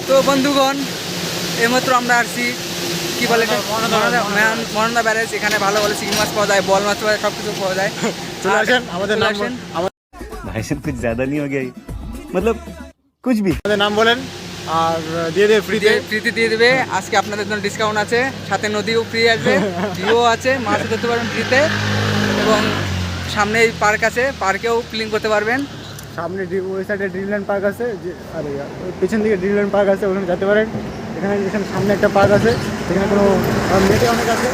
তো বন্ধুগণ, এইমাত্র আমরা আসছি কি বলে মহানন্দা ব্যারেজ। এখানে ভালো ভালো চিংড়ি মাছ পাওয়া যায়, বল মাছ পাওয়া যায়, সব কিছু পাওয়া যায়। চলে আসেন আমাদের নাম भाई साहब कुछ ज्यादा नहीं हो गया ये? मतलब कुछ भी। আমাদের নাম বলেন আর দিয়ে দেবে ফ্রিতে। ফ্রিতে দিয়ে দেবে। আজকে আপনাদের জন্য ডিসকাউন্ট আছে, সাথে নদীও ফ্রি আসবে, ভিউও আছে, মাছ ধরতে পারবেন ফ্রিতে। এবং সামনে পার্ক আছে, পার্কেও ক্লিন করতে পারবেন। সামনে ওই সাইডে ড্রিমল্যান্ড পার্ক আছে, যে আরে ওই পেছন দিকে ড্রিমল্যান্ড পার্ক আছে, ওখানে যেতে পারেন। এখানে এখানে সামনে একটা পার্ক আছে, সেখানে কোনো মেয়ে অনেক আছে,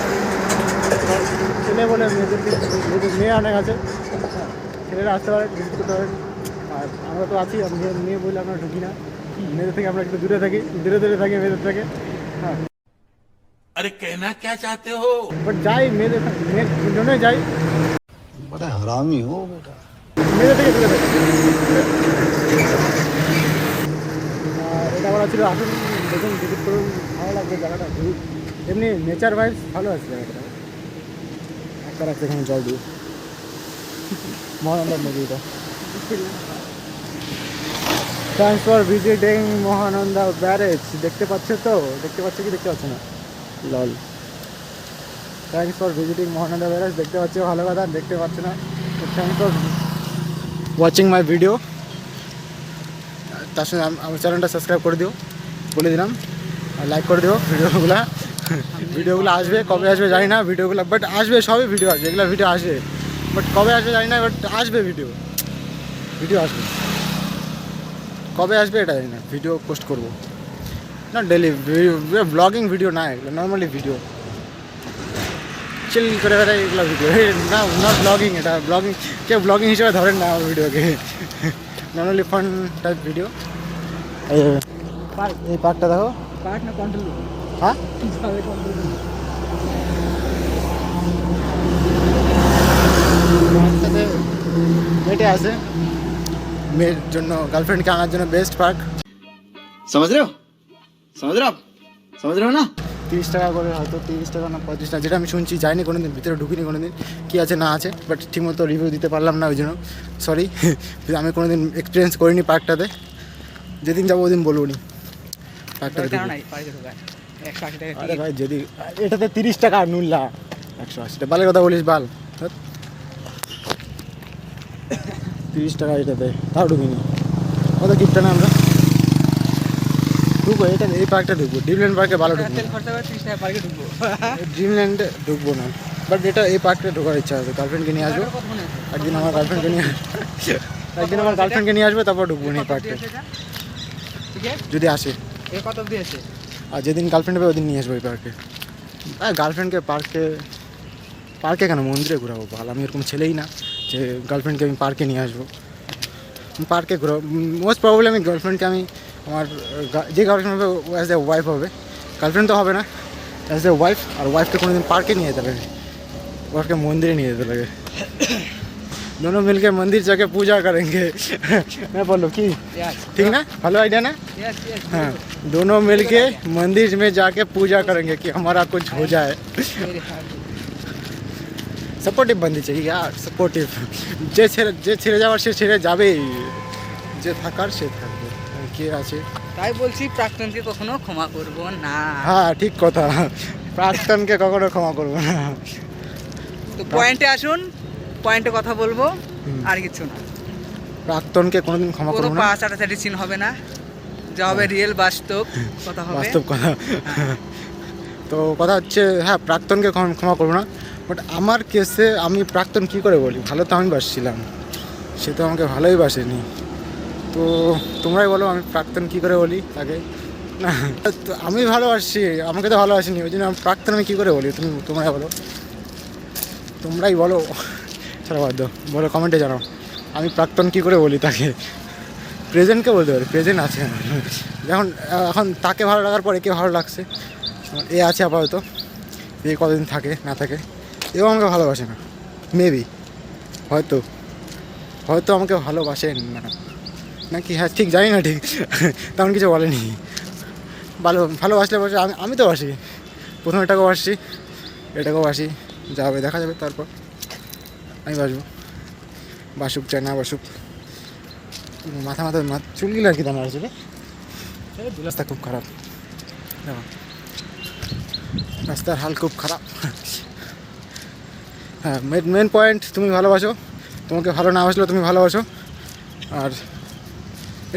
ছেলে বলে মেয়ে অনেক আছে, ছেলেরা আসতে পারেন, ভিজিট করতে পারেন। আর আমরা তো আছি, মেয়ে বলে আমরা ঢুকি না, মেয়েদের থেকে আমরা একটু দূরে থাকি, দূরে দূরে থাকি মেয়েদের থেকে। হ্যাঁ, अरे कहना क्या चाहते हो? বাট যাই মেয়েদের জন্যই যাই, बड़ा हरामी हो बेटा। মেয়েদের থেকে দূরে থাকি। এটা বলা ছিল, আসুন দেখুন, ভিজিট করুন, ভালো লাগবে জায়গাটা। এমনি নেচার ভাইবস ভালো আছে জায়গাটা। একটা রাখছে এখানে জল দিয়ে, মহানন্দা নদীটা। Thanks for visiting Mahananda barrage. দেখতে পাচ্ছ তো? দেখতে পাচ্ছ কি দেখতে পাচ্ছ না? লল। Thanks for visiting Mahananda barrage. দেখতে পাচ্ছ, ভালো কথা। দেখতে পাচ্ছ না, thanks for watching my video. তার সঙ্গে আমার চ্যানেলটা সাবস্ক্রাইব করে দিও, বলে দিলাম। আর লাইক করে দিও ভিডিওগুলো আসবে, কবে আসবে জানি না ভিডিওগুলো, বাট আসবে, সবই ভিডিও আসবে, এগুলো ভিডিও আসবে, বাট কবে আসবে জানি না, বাট আসবে ভিডিও আসবে। কবে আসবে এটা জানি না, ভিডিও পোস্ট করবো না ডেলি, ব্লগিং ভিডিও না, এগুলো নর্মালি ভিডিও, চিল করে বেড়াই এগুলো ভিডিও না, নট ব্লগিং। এটা ব্লগিং, কেউ ব্লগিং হিসেবে ধরেন না আমার ভিডিওকে, নর্মালি ফান টাইপ ভিডিও। এই পার্কটা দেখো, পার্ক না কন্ট্রোল? হ্যাঁ, পার্কটাতে মেয়েটে আছে, মেয়ের জন্য, গার্লফ্রেন্ডকে আনার জন্য বেস্ট পার্ক। समझ रहे हो आप समझ रहे हो ना। 30 টাকা করে, হয়তো 30 টাকা না 35 টাকা, যেটা আমি শুনছি। যাইনি কোনো দিন, ভিতরে ঢুকিনি কোনো দিন, কী আছে না আছে, বাট ঠিকমতো রিভিউ দিতে পারলাম না, ওই জন্য সরি। আমি কোনো দিন এক্সপিরিয়েন্স করিনি পার্কটাতে, যেদিন যাবো ওদিন বলবো নি পার্কটাতে। আরে ভাই, যদি এটাতে 30 টাকা নুনলা, 180 টাকা, বালের কথা বলিস বাল। 30 টাকা এটাতে, তাও ঢুকিনি। কত কিপটা না আমরা ঢুকবো, এটা এই পার্কটা ঢুকবো, ড্রিমল্যান্ড পার্কে ভালো ঢুকবো, ড্রিমল্যান্ডে ঢুকবো না, বাট এটা এই পার্কটা ঢোকার ইচ্ছা আছে। গার্লফ্রেন্ডকে নিয়ে আসবো একদিন, আমার গার্লফ্রেন্ডকে নিয়ে আসবো, তারপর ঢুকবো না এই পার্কটা, যদি আসে। আর যেদিন গার্লফ্রেন্ড হবে ওদিন নিয়ে আসবো এই পার্কে। আর গার্লফ্রেন্ডকে পার্কে কেন, মন্দিরে ঘোরাবো ভালো। আমি এরকম ছেলেই না যে গার্লফ্রেন্ডকে আমি পার্কে নিয়ে আসবো। পার্কে ঘোরাবো মোস্ট প্রবলি, আমি গার্লফ্রেন্ডকে আমি আমার যে গার্লফ্রেন্ড হবে অ্যাজ এ ওয়াইফ হবে, গার্লফ্রেন্ড তো হবে না, অ্যাজ এ ওয়াইফ। আর ওয়াইফকে কোনো দিন পার্কে নিয়ে যেতে লাগে, ওয়াইফকে মন্দিরে নিয়ে যেতে লাগে। दोनों मिलके मंदिर जाके पूजा करेंगे। मैं बोलो कि ठीक ना, हेलो आइडिया ना। हाँ, दोनों मिलके मंदिर में जाके पूजा करेंगे कि हमारा कुछ हो जाए। সাপোর্টিভ বান্ধি চাই ইয়ার, সাপোর্টিভ। যে ছেড়ে যাওয়ার সে ছেড়ে যাবেই, যে থাকার সে থাকবে, কে আছে। তাই বলছি, প্রাক্তনকে কখনো ক্ষমা করব না। হ্যাঁ, ঠিক কথা, প্রাক্তনকে কখনো ক্ষমা করবো না। তো পয়েন্টে আসুন, পয়েন্টে কথা বলবো, আর কিছু না। প্রাক্তনকে কোনোদিন ক্ষমা কোনো করবো না, পা চাটাচাটি সিন হবে না, যা হবে রিয়েল বাস্তব কথা হবে, বাস্তব কথা। তো কথা হচ্ছে, হ্যাঁ, প্রাক্তনকে ক্ষমা করবো না, বাট আমার কেসে আমি প্রাক্তন কী করে বলি, ভালো তো আমি বাসছিলাম, সে তো আমাকে ভালোই বাসেনি। তো তোমরাই বলো, আমি প্রাক্তন কী করে বলি তাকে। না, তো আমি ভালোবাসছি, আমাকে তো ভালোবাসিনি, ওই জন্য আমি প্রাক্তন আমি কী করে বলি, তোমরাই বলো, তোমরাই বলো, ছাড়া বাদ দাও, বলো, কমেন্টে জানাও আমি প্রাক্তন কী করে বলি তাকে। প্রেজেন্টকে বলতে পারি, প্রেজেন্ট আছে যখন, এখন তাকে ভালো লাগার পর একে ভালো লাগছে, এ আছে আপাতত, এ কতদিন থাকে না থাকে, এও আমাকে ভালোবাসে না, মেবি, হয়তো আমাকে ভালোবাসেন না, নাকি, হ্যাঁ ঠিক জানি না, ঠিক তেমন কিছু বলেনি। ভালোবাসলে বসে, আমি তো বাসি, প্রথম এটাকেও বাসি, যাবে দেখা যাবে, তারপর আমি বাসুক চাই না বাসুক। মাথা চুলগুলো আর কি দানা আছে রে, রাস্তা খুব খারাপ, দেখো রাস্তার হাল খুব খারাপ। হ্যাঁ, মেন পয়েন্ট তুমি ভালোবাসো, তোমাকে ভালো না বাসলেও তুমি ভালোবাসো। আর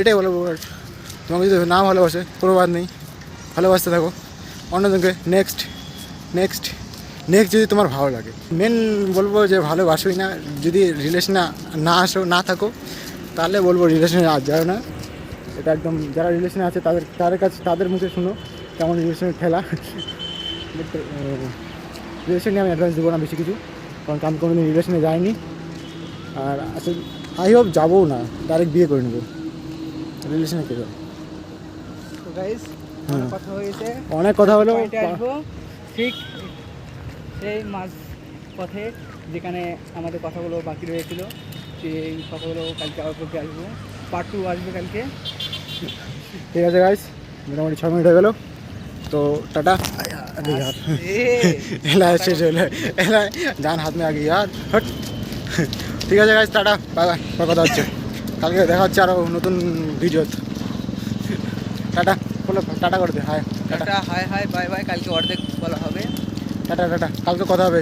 এটাই বলবো, আর তোমাকে যদি না ভালোবাসে কোনো বাদ নেই, ভালোবাসতে থাকো অন্যজনকে। নেক্সট যদি তোমার ভালো লাগে, মেন বলবো যে ভালোবাসোই না, যদি রিলেশনে না থাকো তাহলে বলবো রিলেশনে আর যাও না। এটা একদম, যারা রিলেশনে আছে তাদের মুখে শুনো কেমন রিলেশনের ঠেলা। রিলেশন নিয়ে আমি অ্যাডভান্স দেবো না বেশি কিছু, কারণ আমি কোনোদিন রিলেশনে যাইনি। আর আসলে আই হোপ যাবও না, ডাইরেক্ট বিয়ে করে নেবো, রিলেশনে কে যাবে। তো গাইস কথা হয়েছে, অনেক কথা হলো। পয়েন্টে আসবো ঠিক সেই মাঝ পথে যেখানে আমাদের কথাগুলো বাকি রয়েছিল, সেই কথাগুলো কালকে আবার করতে আসবো, পার্ট 2 আসবে কালকে। ঠিক আছে গাইস, মোটামুটি 6 মিনিট হয়ে গেলো, তো টাটা। अरे यार এলা শেষ হলো, এলা জান হাত মে আগে यार হট। ঠিক আছে গাইস, টাটা, বাই বাই, কথা হচ্ছে কালকে, দেখা হচ্ছে আরও নতুন ভিডিও। টাটা বলো, টাটা করে দে, hi tata, hi hi, bye bye, কালকে অর্ধেক বলা হবে। টাটা, কালকে কথা হবে।